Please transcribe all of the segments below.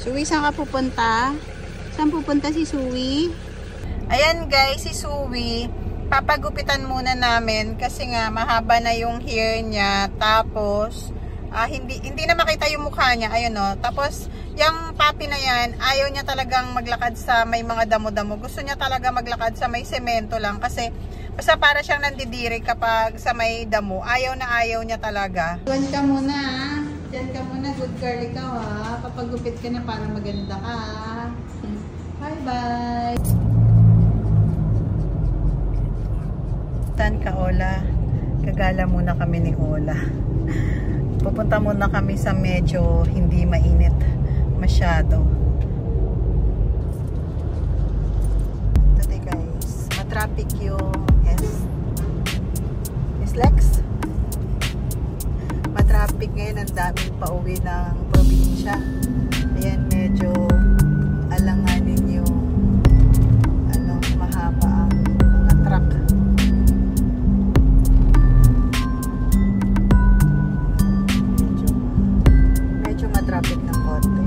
Suwi, saan ka pupunta? Saan pupunta si Suwi? Ayan guys, si Suwi. Papagupitan muna namin kasi nga mahaba na yung hair niya. Tapos, hindi na makita yung mukha niya. Ayun o. Tapos, yung papi na yan, ayaw niya talagang maglakad sa may mga damo-damo. Gusto niya talaga maglakad sa may semento lang. Kasi, basta para siyang nandidiri kapag sa may damo. Ayaw na ayaw niya talaga. Diyan ka muna ha. Diyan ka muna. Good girl ikaw ha. Papagupit ka na para maganda ka. Bye-bye. Tan ka, Ola. Gagala muna kami ni Ola. Pupunta muna kami sa medyo hindi mainit masyado. Today guys, matraffic yung Lex. Matraffic ngayon, ang daming pauwi ng probinsya. Ayan, medyo alanganin yung mahaba ang mga truck. Medyo matraffic ng konti.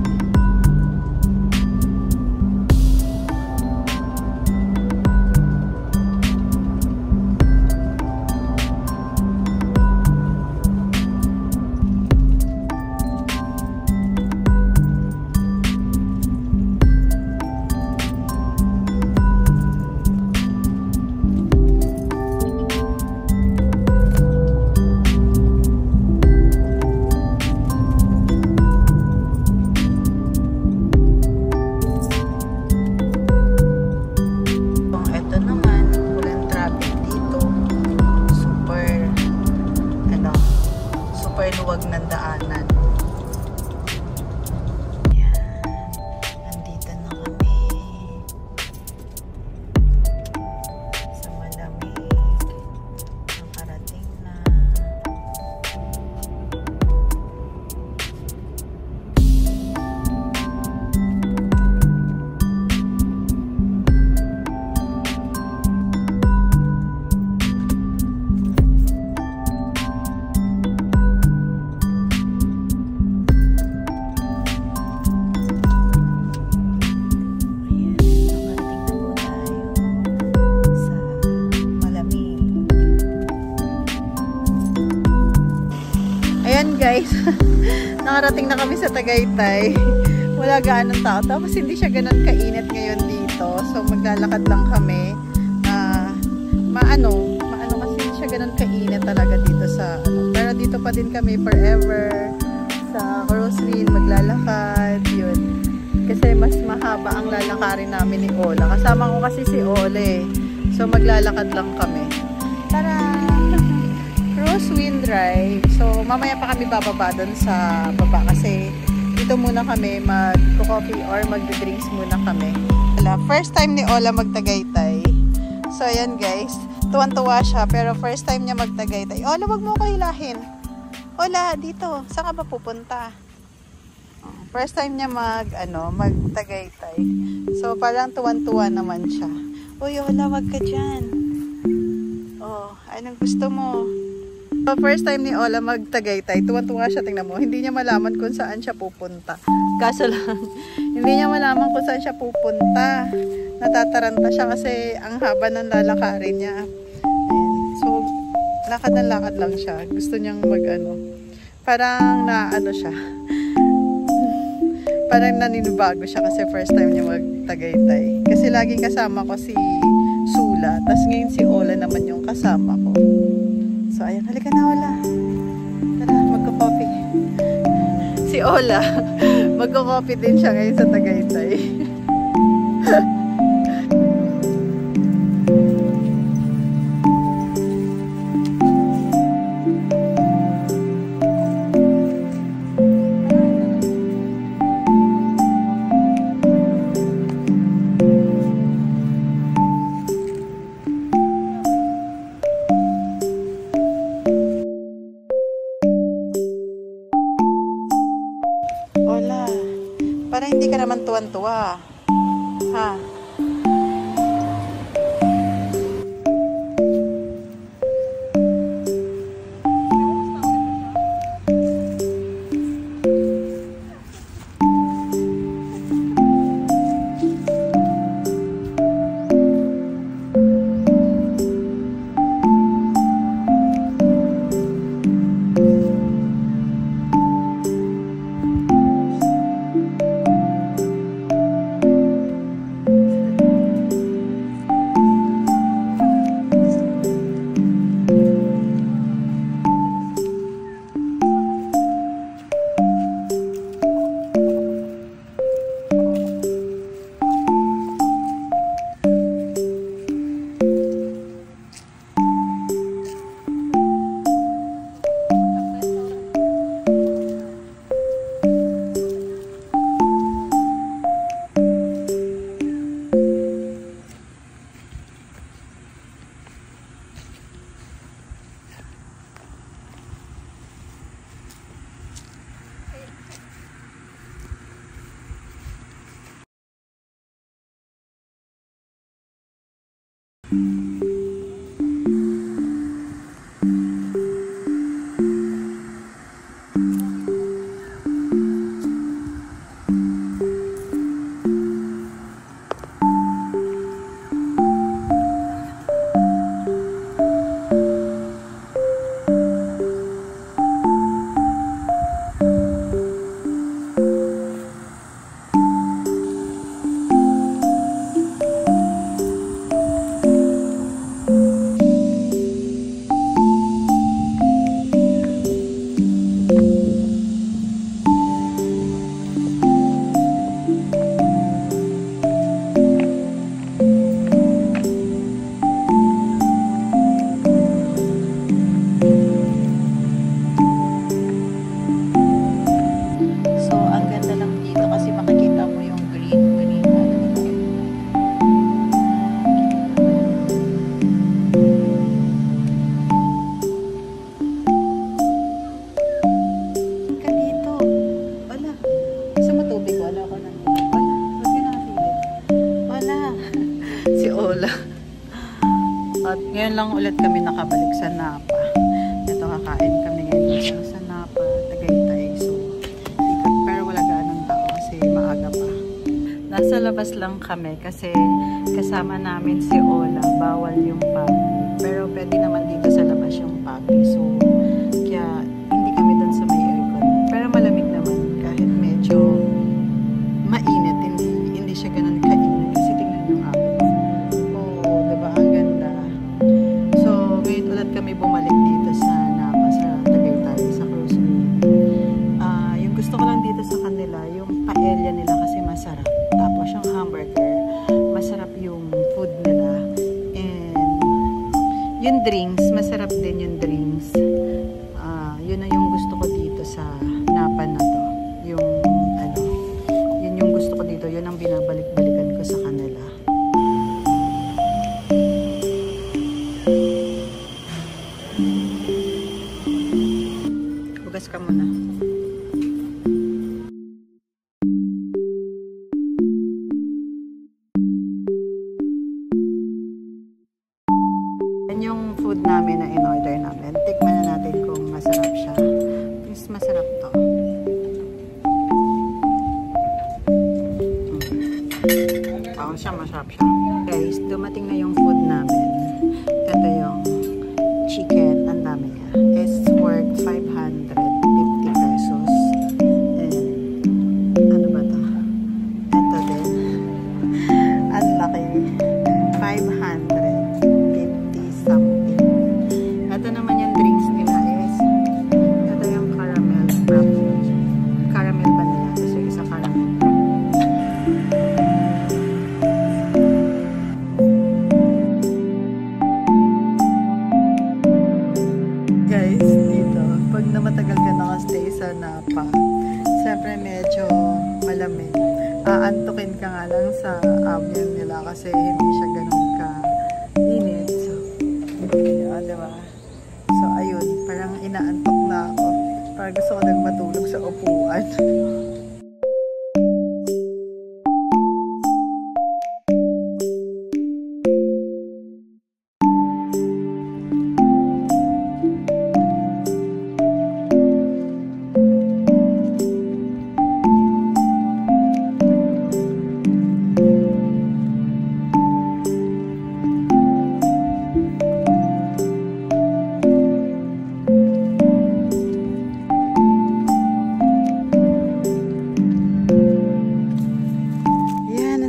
Luwag ng daanan. Ayan. Nandito na kami. Sa malamig. Nakarating na. Ayan guys, nakarating na kami sa Tagaytay. Wala gaanong tao. Tapos hindi siya ganun kainit ngayon dito. So maglalakad lang kami. Maano kasi hindi siya ganun kainit talaga dito sa Pero dito pa din kami forever. Sa Roseville maglalakad. Yun. Kasi mas mahaba ang lalakarin namin ni Ola. Kasama ko kasi si Ole. So maglalakad lang kami. Tara! Crosswind Drive. So, mamaya pa kami bababa doon sa baba kasi dito muna kami mag-coffee or mag-drinks muna kami. First time ni Ola mag-Tagaytay. So, ayan guys. Tuwan-tuwa siya pero first time niya mag-Tagaytay. Ola, wag mo ko hilahin. Ola, dito. Saan ka ba pupunta? First time niya mag-Tagaytay. So, parang tuwan-tuwa naman siya. Uy, Ola, wag ka dyan. Oh, anong gusto mo? So, first time ni Ola mag-Tagaytay, tuwan-tuwa siya, tingnan mo. Hindi niya malaman kung saan siya pupunta. Kaso lang, hindi niya malaman kung saan siya pupunta. Natataranta siya kasi ang haba ng lalakarin niya. So, lakad na lakad lang siya. Gusto niyang parang siya. Parang naninibago siya kasi first time niya mag-Tagaytay. Kasi laging kasama ko si Sula. Tapos ngayon si Ola naman yung kasama ko. So, ayan. Halika na, Ola. Tara, magka-coffee. Si Ola, magka-coffee din siya ngayon sa Tagaytay. Para hindi ka naman tuwan-tuwa. Ha? At ngayon lang ulit kami nakabalik sa Napa. Ito, kakain kami ngayon sa Napa, Tagaytay. So, ikot, pero wala ganang tao kasi maaga pa. Nasa labas lang kami kasi kasama namin si Ola. Bawal yung puppy. Pero pwede naman dito sa labas yung puppy. So, kaya hindi kami doon sa may aircon. Pero malamig naman kahit medyo mainit. Hindi siya ganun kainit. Kasi tingnan yung amin. Oh, diba? Ang ganda. So, ngayon ulit kami bumalik dito sa Napa, sa Tagaytay, sa Cruzway. Yung gusto ko lang dito sa kanila, yung paella nila kasi masarap. Tapos yung hamburger, masarap yung food nila. And yung drinks, masarap din yung drinks. Yun na yung gusto ko dito sa Napa na to. Yung yun yung gusto ko dito. Yun ang binabalik-balikan ko sa kanila. Hugas ka muna. Yan yung food namin na in-order namin. Tikman na natin kung masarap siya. Mas masarap to. Siya, masarap siya. Guys, dumating na yung food namin. Ito yung chicken. Ang dami niya. It's worth 550 pesos. And ano ba to? Ito din. Ang laki. 550 something. Ito naman yung drinks nila is ito yung caramel frap. Caramel ba nila? Tapos yung isa caramel frap. Matagal ka nakastay sa Napa, siyempre medyo malamig. Aantukin ka nga lang sa amin nila kasi hindi siya ganun ka-init. So, diba? So, ayun. Parang inaantok na ako. Parang gusto ko nang matulog sa upuan.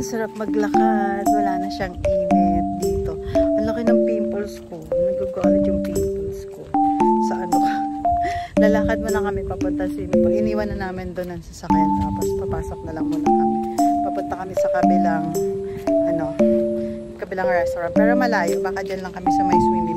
Sarap maglakad, wala na siyang init dito. Ang laki ng pimples ko, nagagalit yung pimples ko. Sa ano ka? Lalakad muna kami papunta iniwan na namin doon ang sasakyan, tapos papasok na lang muna kami. Papunta kami sa kabilang kabilang restaurant, pero malayo, baka dyan lang kami sa may swimming